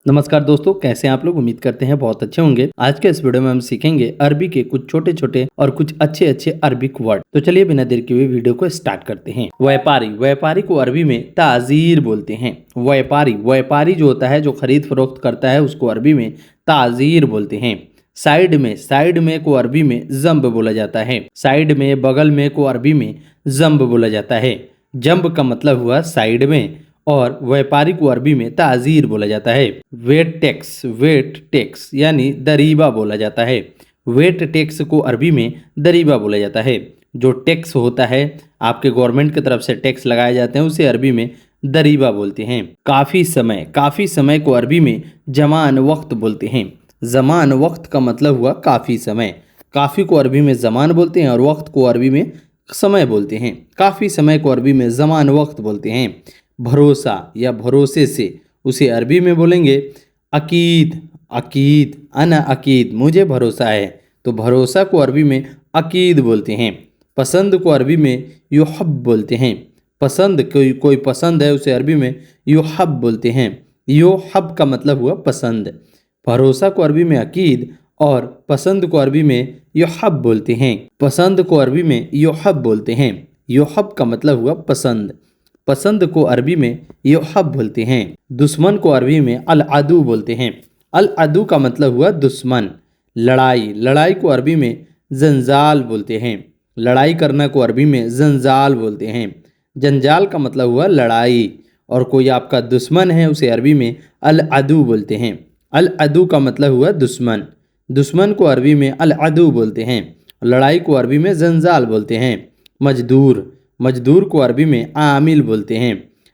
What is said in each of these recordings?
नमस्कार दोस्तों, कैसे हैं आप लोग। उम्मीद करते हैं बहुत अच्छे होंगे। आज के इस वीडियो में हम सीखेंगे अरबी के कुछ छोटे छोटे और कुछ अच्छे अच्छे अरबिक वर्ड। तो चलिए बिना देर किए हुए वीडियो को स्टार्ट करते हैं। व्यापारी, व्यापारी को अरबी में ताजीर बोलते हैं। व्यापारी, व्यापारी जो होता है, जो खरीद फरोख्त करता है, उसको अरबी में ताजीर बोलते हैं। साइड में, साइड में को अरबी में जम्ब बोला जाता है। साइड में, बगल में को अरबी में जम्ब बोला जाता है। जम्ब का मतलब हुआ साइड में और व्यापारी को अरबी में ताजीर बोला जाता है। वेट टैक्स, वेट टैक्स यानी दरीबा बोला जाता है। वेट टैक्स को अरबी में दरीबा बोला जाता है। जो टैक्स होता है, आपके गवर्नमेंट की तरफ से टैक्स लगाए जाते हैं, उसे अरबी में दरीबा बोलते हैं। काफ़ी समय, काफ़ी समय को अरबी में जमान वक्त बोलते हैं। जमान वक्त का मतलब हुआ काफ़ी समय। काफ़ी को अरबी में जमान बोलते हैं और वक्त को अरबी में समय बोलते हैं। काफ़ी समय को अरबी में जमान वक्त बोलते हैं। भरोसा या भरोसे से उसे अरबी में बोलेंगे अकीद। अकीद, अना अकीद, मुझे भरोसा है। तो भरोसा को अरबी में अकीद बोलते हैं। पसंद को अरबी में युहब बोलते हैं। पसंद, कोई पसंद है, उसे अरबी में युहब बोलते हैं। युहब का मतलब हुआ पसंद। भरोसा को अरबी में अकीद और पसंद को अरबी में युहब बोलते हैं। पसंद को अरबी में युहब बोलते हैं। युहब का मतलब हुआ पसंद। पसंद को अरबी में युहब बोलते हैं। दुश्मन को अरबी में अल अदू बोलते हैं। अल अदू का मतलब हुआ दुश्मन। लड़ाई, लड़ाई को अरबी में जंजाल बोलते हैं। लड़ाई करना को अरबी में जंजाल बोलते हैं। जंजाल का मतलब हुआ लड़ाई। और कोई आपका दुश्मन है, उसे अरबी में अल अदू बोलते हैं। अल अदू का मतलब हुआ दुश्मन। दुश्मन को अरबी में अल अदू बोलते हैं। लड़ाई को अरबी में जंजाल बोलते हैं। मजदूर, मजदूर को अरबी में आमिल बोलते हैं।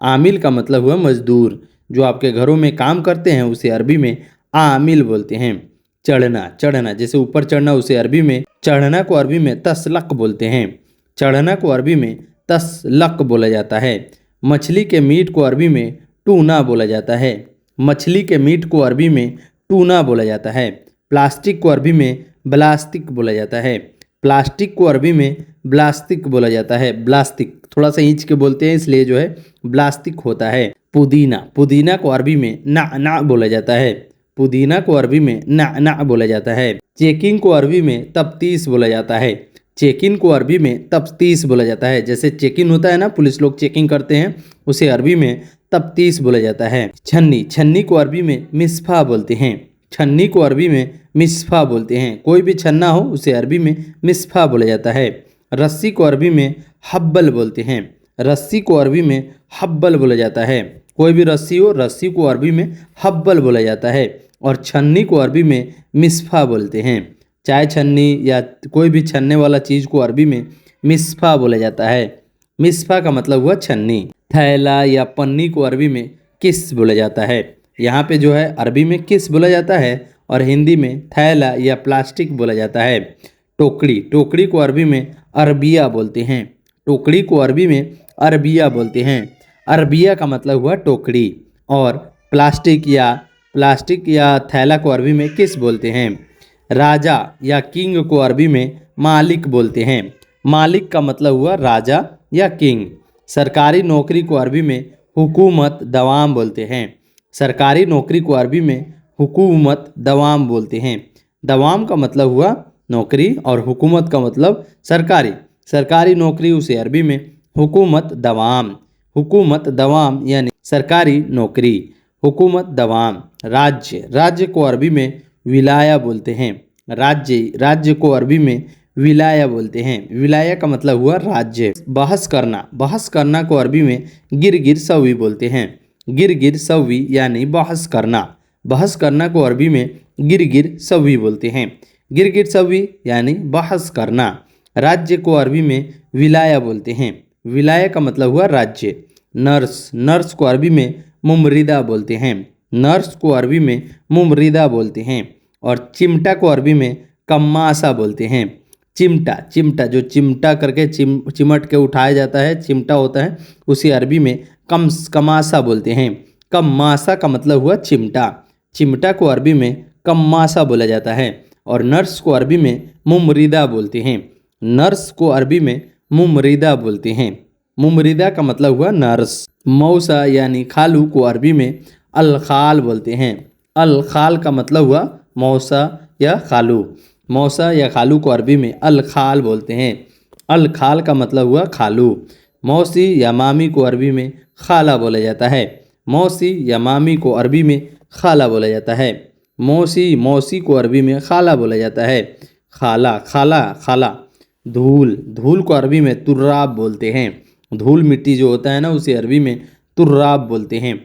आमिल का मतलब हुआ मजदूर। जो आपके घरों में काम करते हैं, उसे अरबी में आमिल बोलते हैं। चढ़ना, चढ़ना जैसे ऊपर चढ़ना, उसे अरबी में, चढ़ना को अरबी में तसलक बोलते हैं। चढ़ना को अरबी में तसलक बोला जाता है। मछली के मीट को अरबी में टूना बोला जाता है। मछली के मीट को अरबी में टूना बोला जाता है। प्लास्टिक को अरबी में ब्लास्टिक बोला जाता है। प्लास्टिक को अरबी में ब्लास्टिक बोला जाता है। ब्लास्टिक थोड़ा सा खींच के बोलते हैं, इसलिए जो है ब्लास्टिक होता है। पुदीना, पुदीना को अरबी में ना बोला जाता है। पुदीना को अरबी में ना बोला जाता है। चेकिंग को अरबी में तफ्तीश बोला जाता है। चेकिंग को अरबी में तफ्तीश बोला जाता है। जैसे चेकिंग होता है ना, पुलिस लोग चेकिंग करते हैं, उसे अरबी में तफ्तीश बोला जाता है। छन्नी, छन्नी को अरबी में मिसफा बोलते हैं। छन्नी को अरबी में मिसफा बोलते हैं। कोई भी छन्ना हो, उसे अरबी में मिसफा बोला जाता है। रस्सी को अरबी में हब्बल बोलते हैं। रस्सी को अरबी में हब्बल बोला जाता है। कोई भी रस्सी हो, रस्सी को अरबी में हब्बल बोला जाता है। और छन्नी को अरबी में मिसफा बोलते हैं। चाय छन्नी या कोई भी छन्ने वाला चीज़ को अरबी में मिसफा बोला जाता है। मिसफा का मतलब हुआ छन्नी। थैला या पन्नी को अरबी में किस बोला जाता है। यहाँ पे जो है अरबी में किस बोला जाता है और हिंदी में थैला या प्लास्टिक बोला जाता है। टोकरी, टोकरी को अरबी में अरबिया बोलते हैं। टोकरी को अरबी में अरबिया बोलते हैं। अरबिया का मतलब हुआ टोकरी। और प्लास्टिक या थैला को अरबी में किस बोलते हैं। राजा या किंग को अरबी में मालिक बोलते हैं। मालिक का मतलब हुआ राजा या किंग। सरकारी नौकरी को अरबी में हुकूमत दवाम बोलते हैं। सरकारी नौकरी को अरबी में हुकूमत दवाम बोलते हैं। दवाम का मतलब हुआ नौकरी और हुकूमत का मतलब सरकारी। सरकारी नौकरी, उसे अरबी में हुकूमत दवाम। हुकूमत दवाम यानी सरकारी नौकरी। हुकूमत दवाम। राज्य, राज्य को अरबी में विलाया बोलते हैं। राज्य, राज्य को अरबी में विलाया बोलते हैं। विलाया का मतलब हुआ राज्य। बहस करना, बहस करना को अरबी में गिरगिर सवी बोलते हैं। गिरगिर सवी यानी बहस करना। बहस करना को अरबी में गिरगिर सवी बोलते हैं। गिरगिर सवी यानी बहस करना। राज्य को अरबी में विलाया बोलते हैं। विलाया का मतलब हुआ राज्य। नर्स, नर्स को अरबी में मुमरिदा बोलते हैं। नर्स को अरबी में मुमरिदा बोलते हैं। और चिमटा को अरबी में कम्मासा बोलते हैं। चिमटा, चिमटा जो चिमटा करके चिमट के उठाया जाता है, चिमटा होता है, उसे अरबी में कमासा बोलते हैं। कम्मासा का मतलब हुआ चिमटा। चिमटा को अरबी में कम्मासा बोला जाता है। और नर्स को अरबी में मुमरिदा बोलते हैं। नर्स को अरबी में मुमरिदा बोलते हैं। मुमरिदा का मतलब हुआ नर्स। मौसा यानी खालू को अरबी में अलखाल बोलते हैं। अल खाल का मतलब हुआ मौसा या खालू। मौसा या खालू को अरबी में अल खाल बोलते हैं। अल खाल का मतलब हुआ खालू। मौसी या मामी को अरबी में खाला बोला जाता है। मौसी या मामी को अरबी में खाला बोला जाता है। मौसी मौसी को अरबी में खाला बोला जाता है। खाला खाला खाला। धूल धूल को अरबी में तुर्राब बोलते हैं। धूल मिट्टी जो होता है ना, उसे अरबी में तुर्राब बोलते हैं।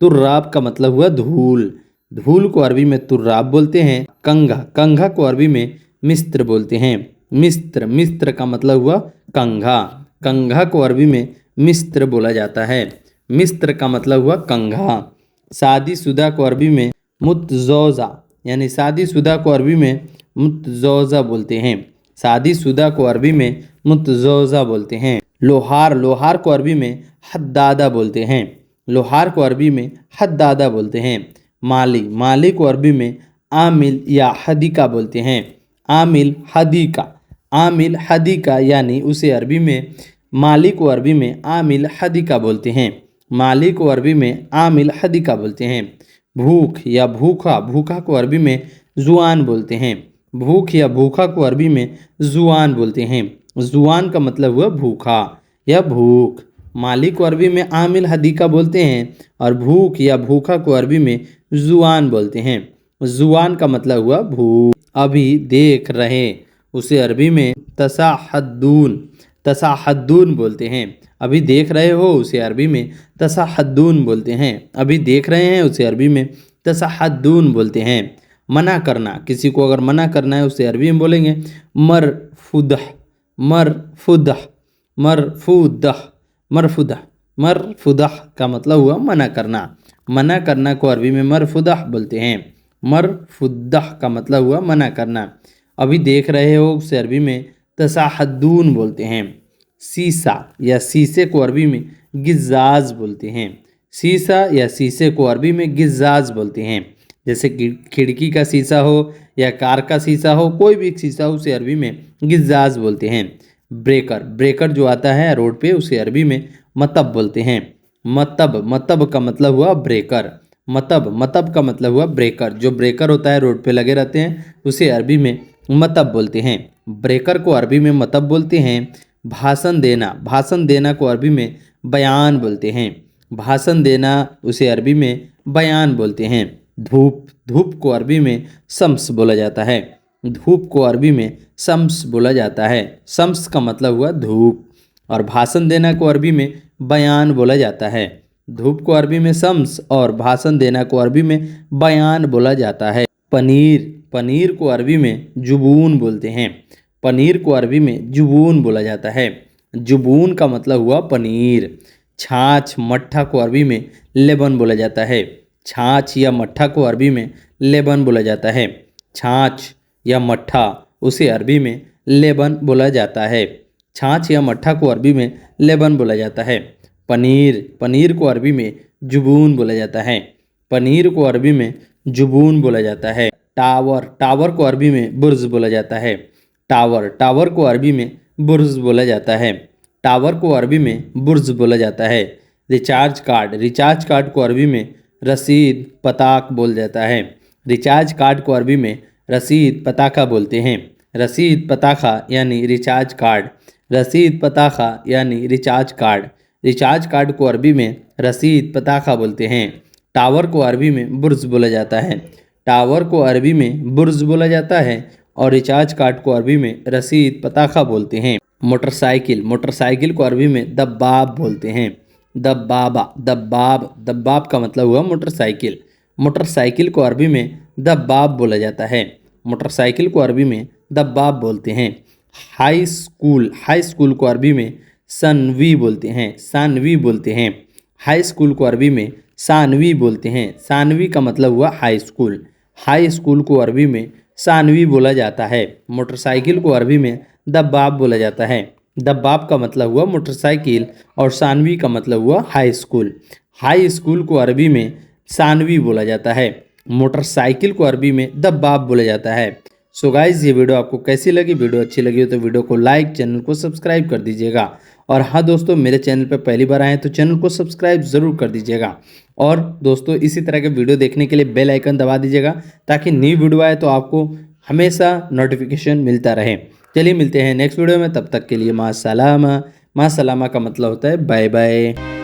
तुर्राब का मतलब हुआ धूल। धूल को अरबी में तुर्राब बोलते हैं। कंघा कंघा को अरबी में मिस्त्र बोलते हैं। मिस्त्र मिस्त्र का मतलब हुआ कंघा। कंघा को अरबी में मिस्त्र बोला जाता है। मिस्त्र का मतलब हुआ कंघा। शादीशुदा को अरबी में मुतजौजा, यानी शादीशुदा को अरबी में मुतजौजा बोलते हैं। शादीशुदा को अरबी में मुतजौजा बोलते हैं। लोहार लोहार को अरबी में हद्दादा बोलते हैं। लोहार को अरबी में हद्दादा बोलते हैं। माली माली को अरबी में आमिल या हदीका बोलते हैं। आमिल हदीका। आमिल हदीका यानी उसे अरबी में माली को अरबी में आमिल हदीका बोलते हैं। माली को अरबी में आमिल हदीका बोलते हैं। भूख या भूखा भूखा को अरबी में जुआन बोलते हैं। भूख या भूखा को अरबी में जुआन बोलते हैं। जुआन का मतलब हुआ भूखा या भूख। माली को अरबी में आमिल हदीका बोलते हैं और भूख या भूखा को अरबी में जुआन बोलते हैं। जुआन का मतलब हुआ भूख। अभी देख रहे उसे अरबी में तसाहद्दून तसाहद्दून बोलते हैं। अभी देख रहे हो उसे अरबी में तसाहद्दून बोलते हैं। अभी देख रहे हैं उसे अरबी में तसाहद्दून बोलते हैं। मना करना, किसी को अगर मना करना है उसे अरबी में बोलेंगे मरफुदह मरफुदह मरफुदह मरफुदह। मरफुदह का मतलब हुआ मना करना। मना करना को अरबी में मरफुदह बोलते हैं। मरफुदह का मतलब हुआ मना करना। अभी देख रहे हो उसे अरबी में तसाहद्दून बोलते हैं। शीशा या शीशे को अरबी में गिज़ाज़ बोलते हैं। शीशा या शीशे को अरबी में गिज़ाज़ बोलते हैं। जैसे कि खिड़की का शीशा हो या कार का शीशा हो, कोई भी शीशा हो उसे अरबी में गिज़ाज़ बोलते हैं। ब्रेकर ब्रेकर जो आता है रोड पे उसे अरबी में मतब बोलते हैं। मतब मतब का मतलब हुआ ब्रेकर। मतब मतब का मतलब हुआ ब्रेकर। जो ब्रेकर होता है रोड पे लगे रहते हैं उसे अरबी में मतब बोलते हैं। ब्रेकर को अरबी में मतब बोलते हैं। भाषण देना को अरबी में बयान बोलते हैं। भाषण देना उसे अरबी में बयान बोलते हैं। धूप धूप को अरबी में शम्स बोला जाता है। धूप को अरबी में शम्स बोला जाता है। शम्स का मतलब हुआ धूप। और भाषण देना को अरबी में बयान बोला जाता है। धूप को अरबी में शम्स और भाषण देना को अरबी में बयान बोला जाता है। पनीर पनीर को अरबी में जुबून बोलते हैं। पनीर को अरबी में जुबून बोला जाता है। जुबून का मतलब हुआ पनीर। छाछ मट्ठा को अरबी में लेबन बोला जाता है। छाछ या मट्ठा को अरबी में लेबन बोला जाता है। छाछ या मट्ठा उसे अरबी में लेबन बोला जाता है। छाछ या मट्ठा को अरबी में लेबन बोला जाता है। पनीर पनीर को अरबी में जुबून बोला जाता है। पनीर को अरबी में जुबून बोला जाता है। टावर टावर को अरबी में बुर्ज बोला जाता है। टावर टावर को अरबी में बुर्ज बोला जाता है। टावर को अरबी में बुर्ज बोला जाता है। रिचार्ज कार्ड को अरबी में रसीद पताक बोल जाता है। रिचार्ज कार्ड को अरबी में रसीद पताका बोलते हैं। रसीद पताखा यानी रिचार्ज कार्ड। रसीद पताखा यानी रिचार्ज कार्ड। रिचार्ज कार्ड को अरबी में रसीद पताखा बोलते हैं। टावर को अरबी में बुर्ज बोला जाता है। टावर को अरबी में बुर्ज बोला जाता है और रिचार्ज कार्ड को अरबी में रसीद पताखा बोलते हैं। मोटरसाइकिल मोटरसाइकिल को अरबी में दब्बाब बोलते हैं। दब्बाबा दब्बाब दब्बाब का मतलब हुआ मोटरसाइकिल। मोटरसाइकिल को अरबी में दब्बाब बोला जाता है। मोटरसाइकिल को अरबी में दब्बाब बोलते हैं। हाई स्कूल को अरबी में सानवी बोलते हैं। सानवी बोलते हैं। हाई स्कूल को अरबी में सानवी बोलते हैं। सानवी का मतलब हुआ हाई स्कूल। हाई स्कूल को अरबी में सानवी बोला जाता है। मोटरसाइकिल को अरबी में दब्बाब बोला जाता है। दब्बाब का मतलब हुआ मोटरसाइकिल और सानवी का मतलब हुआ हाई स्कूल। हाई स्कूल को अरबी में सानवी बोला जाता है। मोटरसाइकिल को अरबी में दब्बाब बोला जाता है। सो गाइस, ये वीडियो आपको कैसी लगी? वीडियो अच्छी लगी हो तो वीडियो को लाइक, चैनल को सब्सक्राइब कर दीजिएगा और हाँ दोस्तों, मेरे चैनल पर पहली बार आए हैं तो चैनल को सब्सक्राइब ज़रूर कर दीजिएगा। और दोस्तों, इसी तरह के वीडियो देखने के लिए बेल आइकन दबा दीजिएगा ताकि नई वीडियो आए तो आपको हमेशा नोटिफिकेशन मिलता रहे। चलिए मिलते हैं नेक्स्ट वीडियो में, तब तक के लिए माँ सलामा। माँ सलामा का मतलब होता है बाय बाय।